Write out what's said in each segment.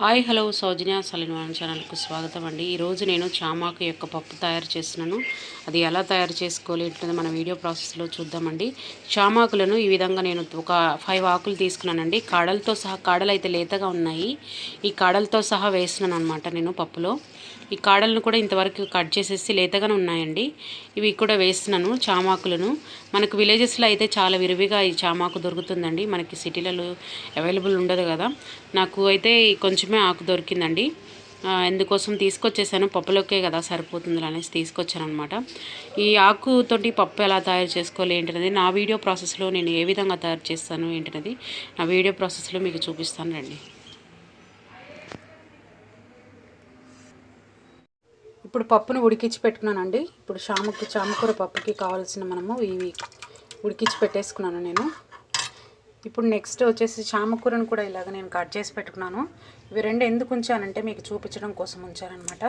Hi hello సౌజన్య సలిన్వాన్ ఛానల్కు స్వాగతం అండి. ఈరోజు నేను చామాకు యొక్క పప్పు తయారు చేస్తున్నాను. అది ఎలా తయారు చేసుకోవాలి ఏంటంటే మన వీడియో ప్రాసెస్లో చూద్దామండి. చామాకులను ఈ విధంగా నేను ఒక 5 ఆకులు తీసుకున్నానండి. కాడలతో సహా, కాడలు అయితే లేతగా ఉన్నాయి. ఈ కాడలతో సహా వేస్తున్నాను అనమాట నేను పప్పులో. ఈ కాడలను కూడా ఇంతవరకు కట్ చేసేసి లేతగానే ఉన్నాయండి. ఇవి కూడా వేస్తున్నాను చామాకులను. మనకు విలేజెస్లో అయితే చాలా విరివిగా ఈ చామాకు దొరుకుతుందండి. మనకి సిటీలలో అవైలబుల్ ఉండదు కదా. నాకు అయితే కొంచెమే ఆకు దొరికిందండి. ఎందుకోసం తీసుకొచ్చేసాను, పప్పులోకే కదా సరిపోతుంది అనేసి తీసుకొచ్చాను అనమాట. ఈ ఆకుతోటి పప్పు ఎలా తయారు చేసుకోవాలి ఏంటనేది నా వీడియో ప్రాసెస్లో నేను ఏ విధంగా తయారు చేస్తాను ఏంటనేది నా వీడియో ప్రాసెస్లో మీకు చూపిస్తాను రండి. ఇప్పుడు పప్పును ఉడికించి పెట్టుకున్నానండి. ఇప్పుడు చామకూర పప్పుకి కావాల్సిన మనము ఇవి ఉడికించి పెట్టేసుకున్నాను నేను. ఇప్పుడు నెక్స్ట్ వచ్చేసి చామకూరను కూడా ఇలాగ నేను కట్ చేసి పెట్టుకున్నాను. ఇవి రెండు ఎందుకు ఉంచానంటే మీకు చూపించడం కోసం ఉంచానమాట.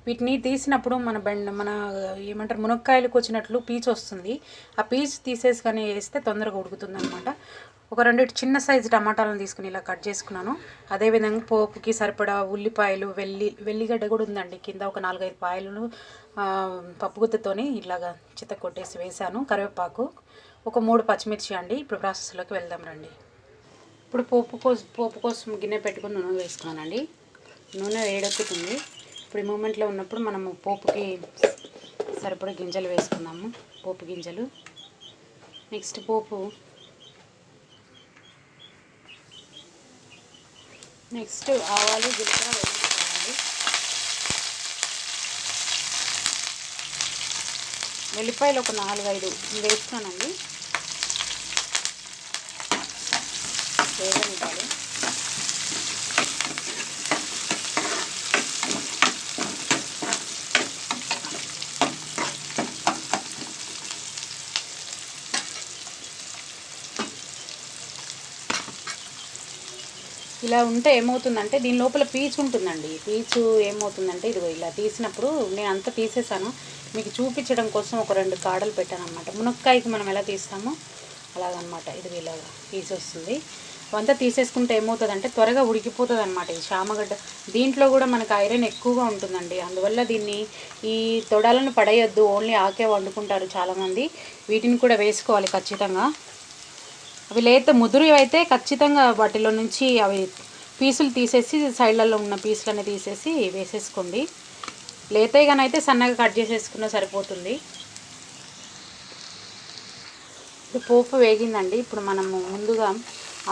వీటిని తీసినప్పుడు మన ఏమంటారు మునక్కాయలకు వచ్చినట్లు పీచు వస్తుంది. ఆ పీచు తీసేసి కానీ వేస్తే తొందరగా ఉడుకుతుంది అనమాట. ఒక 2 చిన్న సైజు టమాటాలను తీసుకుని ఇలా కట్ చేసుకున్నాను. అదేవిధంగా పోపుకి సరిపడా ఉల్లిపాయలు, వెల్లిగడ్డ కూడా ఉందండి కింద. ఒక 4-5 పాయలు పప్పుగుత్తతోని ఇలాగా చిత్త కొట్టేసి వేసాను. కరివేపాకు, ఒక 3 పచ్చిమిర్చి అండి. ఇప్పుడు ప్రాసెస్లోకి వెళ్దాం రండి. ఇప్పుడు పోపు కోసం గిన్నె పెట్టుకుని నూనె వేసుకున్నానండి. నూనె వేడెక్కుతుంది. ఇప్పుడు ఈ మూమెంట్లో ఉన్నప్పుడు మనము పోపుకి సరిపడా గింజలు వేసుకుందాము. పోపు గింజలు, నెక్స్ట్ పోపు, నెక్స్ట్ ఆవాలు, జీలకర్ర వేసుకోవాలండి. వెల్లిపాయలు ఒక 4-5 వేస్తున్నానండి. వేగనివ్వాలి. ఇలా ఉంటే ఏమవుతుందంటే దీని లోపల పీచు ఉంటుందండి. పీచు ఏమవుతుందంటే ఇదిగో ఇలా తీసినప్పుడు నేను అంతా తీసేసాను. మీకు చూపించడం కోసం ఒక 2 కాడలు పెట్టాను అనమాట. మునక్కాయకి మనం ఎలా తీస్తామో అలాగనమాట. ఇది ఇలాగా పీచు వస్తుంది. అంతా తీసేసుకుంటే ఏమవుతుందంటే త్వరగా ఉడికిపోతుంది అనమాట. ఈ చామగడ్డ దీంట్లో కూడా మనకు ఐరన్ ఎక్కువగా ఉంటుందండి. అందువల్ల దీన్ని ఈ తొడాలను పడేయొద్దు, ఓన్లీ ఆకే వండుకుంటారు చాలామంది. వీటిని కూడా వేసుకోవాలి ఖచ్చితంగా. అవి లేత ముదురు అయితే ఖచ్చితంగా వాటిలో నుంచి అవి పీసులు తీసేసి సైడ్లలో ఉన్న పీసులన్నీ తీసేసి వేసేసుకోండి. లేతగానైతే సన్నగా కట్ చేసేసుకున్నా సరిపోతుంది. ఇప్పుడు పోపు వేగిందండి. ఇప్పుడు మనము ముందుగా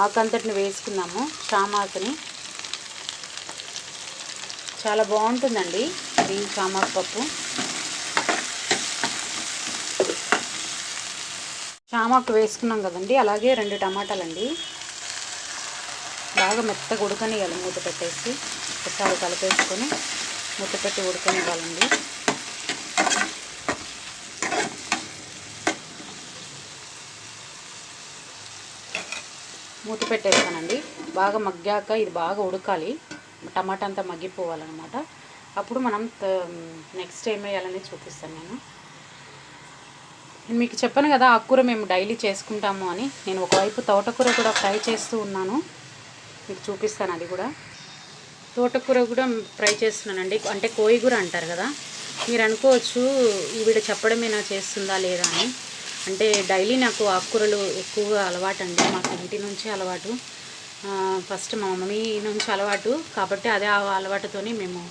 ఆకంతటిని వేసుకున్నాము. చామాకుని చాలా బాగుంటుందండి ఈ చామాకు పప్పు. చామాకు వేసుకున్నాం కదండి. అలాగే 2 టమాటాలండి. బాగా మెత్తగా ఉడకనివ్వాలి. మూత పెట్టేసి ఒకసారి కలిపేసుకొని మూత పెట్టి ఉడకనివ్వాలండి. మూత పెట్టేస్తానండి. బాగా మగ్గాక ఇది బాగా ఉడకాలి. టమాటా అంతా మగ్గిపోవాలన్నమాట. అప్పుడు మనం నెక్స్ట్ ఏం వేయాలని చూపిస్తాను నేను మీకు చెప్పాను కదా ఆకుకూర మేము డైలీ చేసుకుంటాము అని. నేను ఒకవైపు తోటకూర కూడా ఫ్రై చేస్తూ ఉన్నాను, మీకు చూపిస్తాను. అది కూడా తోటకూర కూడా ఫ్రై చేస్తున్నానండి. అంటే కోయిగూర అంటారు కదా. మీరు అనుకోవచ్చు ఈవిడ చెప్పడమేనా చేస్తుందా లేదా అని. అంటే డైలీ నాకు ఆకుకూరలు ఎక్కువగా అలవాటు అండి. మాకు ఇంటి నుంచి అలవాటు, ఫస్ట్ మా మమ్మీ నుంచి అలవాటు కాబట్టి అదే అలవాటుతోని మేము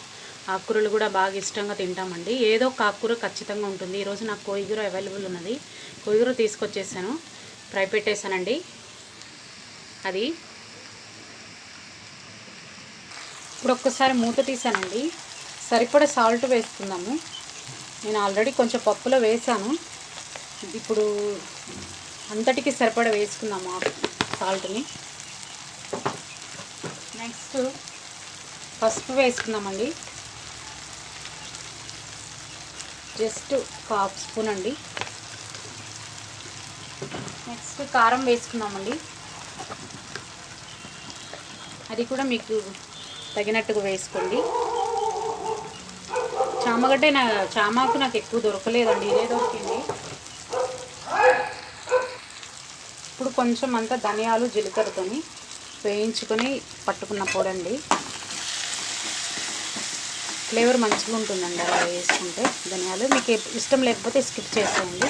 ఆకుకూరలు కూడా బాగా ఇష్టంగా తింటామండి. ఏదో ఒక ఆకుకూర ఖచ్చితంగా ఉంటుంది. ఈరోజు నాకు కోయిగూర అవైలబుల్ ఉన్నది. కోయిగూర తీసుకొచ్చేసాను, ఫ్రై పెట్టేశానండి. అది ఇప్పుడు ఒక్కసారి మూత తీసానండి. సరిపడా సాల్ట్ వేసుకుందాము. నేను ఆల్రెడీ కొంచెం పప్పులో వేసాను. ఇప్పుడు అంతటికి సరిపడా వేసుకుందాము సాల్ట్ని. నెక్స్ట్ పసుపు వేసుకుందామండి. జస్ట్ 1/2 స్పూన్ అండి. నెక్స్ట్ కారం వేసుకుందామండి. అది కూడా మీకు తగినట్టుగా వేసుకోండి. చామాకు నాకు ఎక్కువ దొరకలేదండి, ఇదే దొరికింది. ఇప్పుడు కొంచెం అంతా ధనియాలు, జీలకర్రతోని వేయించుకొని పట్టుకున్న పొడి అండి. ఫ్లేవర్ మంచిగా ఉంటుందండి అలా వేసుకుంటే ధనియాలు. మీకు ఇష్టం లేకపోతే స్కిప్ చేసేయండి.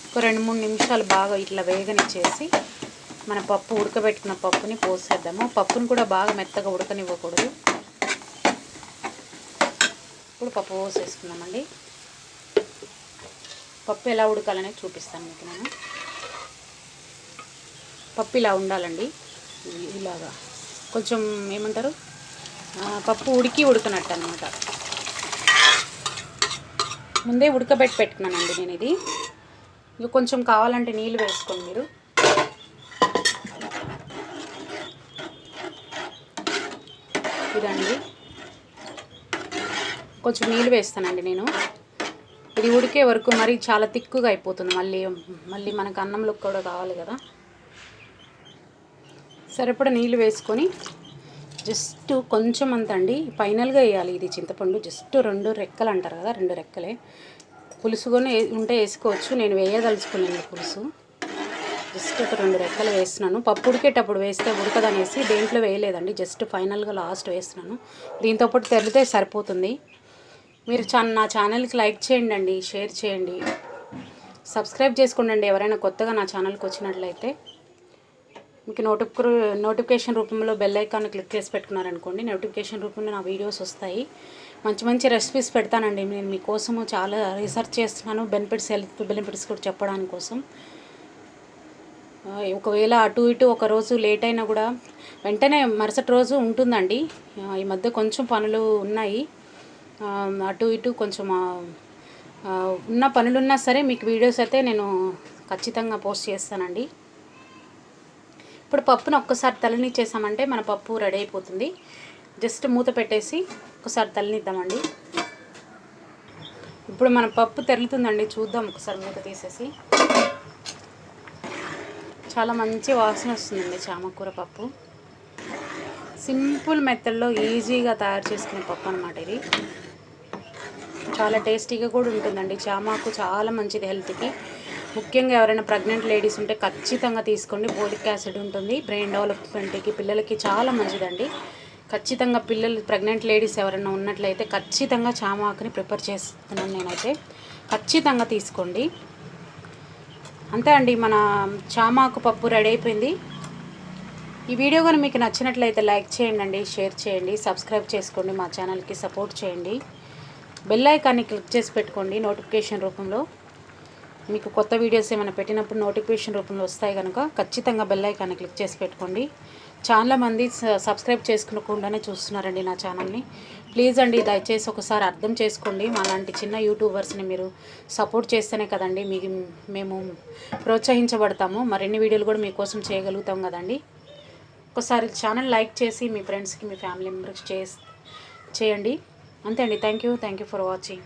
ఒక 2-3 నిమిషాలు బాగా ఇట్లా వేగనిచ్చేసి మన పప్పు ఉడకబెట్టుకున్న పప్పుని పోసేద్దాము. పప్పుని కూడా బాగా మెత్తగా ఉడకనివ్వకూడదు. ఇప్పుడు పప్పు పోసేసుకున్నామండి. పప్పు ఎలా ఉడకాలనేది చూపిస్తాను మీకు నేను. పప్పు ఇలా ఉండాలండి, ఇలాగా కొంచెం ఏమంటారు పప్పు ఉడకనట్టు అనమాట. ముందే ఉడకబెట్టి పెట్టుకున్నానండి నేను ఇది. ఇంకా కొంచెం కావాలంటే నీళ్ళు వేసుకోండి మీరు. ఇదండి, కొంచెం నీళ్ళు వేస్తానండి నేను. ఇది ఉడికే వరకు మరి చాలా తిక్కుగా అయిపోతుంది. మళ్ళీ మనకు అన్నంలో కూడా కావాలి కదా. సరిపడా నీళ్ళు వేసుకొని జస్ట్ కొంచెం అంత అండి, ఫైనల్గా వేయాలి ఇది చింతపండు. జస్ట్ 2 రెక్కలు అంటారు కదా, 2 రెక్కలే. పులుసుకొని ఉంటే వేసుకోవచ్చు, నేను వేయదలుచుకున్నాను పులుసు. జస్ట్ ఒక 2 రెక్కలు వేస్తున్నాను. పప్పు ఉడికేటప్పుడు వేస్తే ఉడకదనేసి దేంట్లో వేయలేదండి, జస్ట్ ఫైనల్గా లాస్ట్ వేస్తున్నాను. దీంతో పాటు తెరితే సరిపోతుంది. మీరు నా ఛానల్కి లైక్ చేయండి అండి, షేర్ చేయండి, సబ్స్క్రైబ్ చేసుకోండి ఎవరైనా కొత్తగా నా ఛానల్కి వచ్చినట్లయితే. మీకు నోటిఫికేషన్ రూపంలో బెల్ ఐకాన్ క్లిక్ చేసి పెట్టుకున్నారనుకోండి, నోటిఫికేషన్ రూపంలో నా వీడియోస్ వస్తాయి. మంచి మంచి రెసిపీస్ పెడతానండి నేను మీకోసము. చాలా రీసెర్చ్ చేస్తున్నాను, హెల్త్ బెనిఫిట్స్ కూడా చెప్పడానికి కోసం. ఒకవేళ అటు ఇటు ఒక రోజు లేట్ అయినా కూడా వెంటనే మరుసటి రోజు ఉంటుందండి. ఈ మధ్య కొంచెం పనులు ఉన్నాయి, అటు ఇటు కొంచెం ఉన్న పనులున్నా సరే మీకు వీడియోస్ అయితే నేను ఖచ్చితంగా పోస్ట్ చేస్తానండి. ఇప్పుడు పప్పును ఒక్కసారి తలనిచ్చేసామంటే మన పప్పు రెడీ అయిపోతుంది. జస్ట్ మూత పెట్టేసి ఒకసారి తలనిద్దామండి. ఇప్పుడు మన పప్పు తెరులుతుందండి, చూద్దాం ఒకసారి మూత తీసేసి. చాలా మంచి వాసన వస్తుందండి చామకూర పప్పు. సింపుల్ మెథడ్లో ఈజీగా తయారు చేసుకునే పప్పు అనమాట ఇది. చాలా టేస్టీగా కూడా ఉంటుందండి. చామాకు చాలా మంచిది హెల్త్కి. ముఖ్యంగా ఎవరైనా ప్రెగ్నెంట్ లేడీస్ ఉంటే ఖచ్చితంగా తీసుకోండి. ఫోలిక్ యాసిడ్ ఉంటుంది, బ్రెయిన్ డెవలప్మెంట్కి, పిల్లలకి చాలా మంచిదండి. ఖచ్చితంగా ప్రెగ్నెంట్ లేడీస్ ఎవరైనా ఉన్నట్లయితే ఖచ్చితంగా చామాకుని ప్రిపేర్ చేస్తున్నాను నేనైతే. ఖచ్చితంగా తీసుకోండి. అంతే అండి, మన చామాకు పప్పు రెడీ అయిపోయింది. ఈ వీడియో కానీ మీకు నచ్చినట్లయితే లైక్ చేయండి, షేర్ చేయండి, సబ్స్క్రైబ్ చేసుకోండి, మా ఛానల్కి సపోర్ట్ చేయండి. బెల్ ఐకాన్ని క్లిక్ చేసి పెట్టుకోండి నోటిఫికేషన్ రూపంలో. మీకు కొత్త వీడియోస్ ఏమైనా పెట్టినప్పుడు నోటిఫికేషన్ రూపంలో వస్తాయి కనుక ఖచ్చితంగా బెల్ ఐకాన్ని క్లిక్ చేసి పెట్టుకోండి. చాలామంది సబ్స్క్రైబ్ చేసుకోకుండానే చూస్తున్నారండి నా ఛానల్ని. ప్లీజ్ అండి, దయచేసి ఒకసారి అర్థం చేసుకోండి. మాలాంటి చిన్న యూట్యూబర్స్ని మీరు సపోర్ట్ చేస్తేనే కదండి మేము ప్రోత్సహించబడతాము. మరిన్ని వీడియోలు కూడా మీకోసం చేయగలుగుతాం కదండి. ఒకసారి ఛానల్ లైక్ చేసి మీ ఫ్రెండ్స్కి, మీ ఫ్యామిలీ మెంబర్స్కి చేయండి. అంతే అండి. Thank you for watching.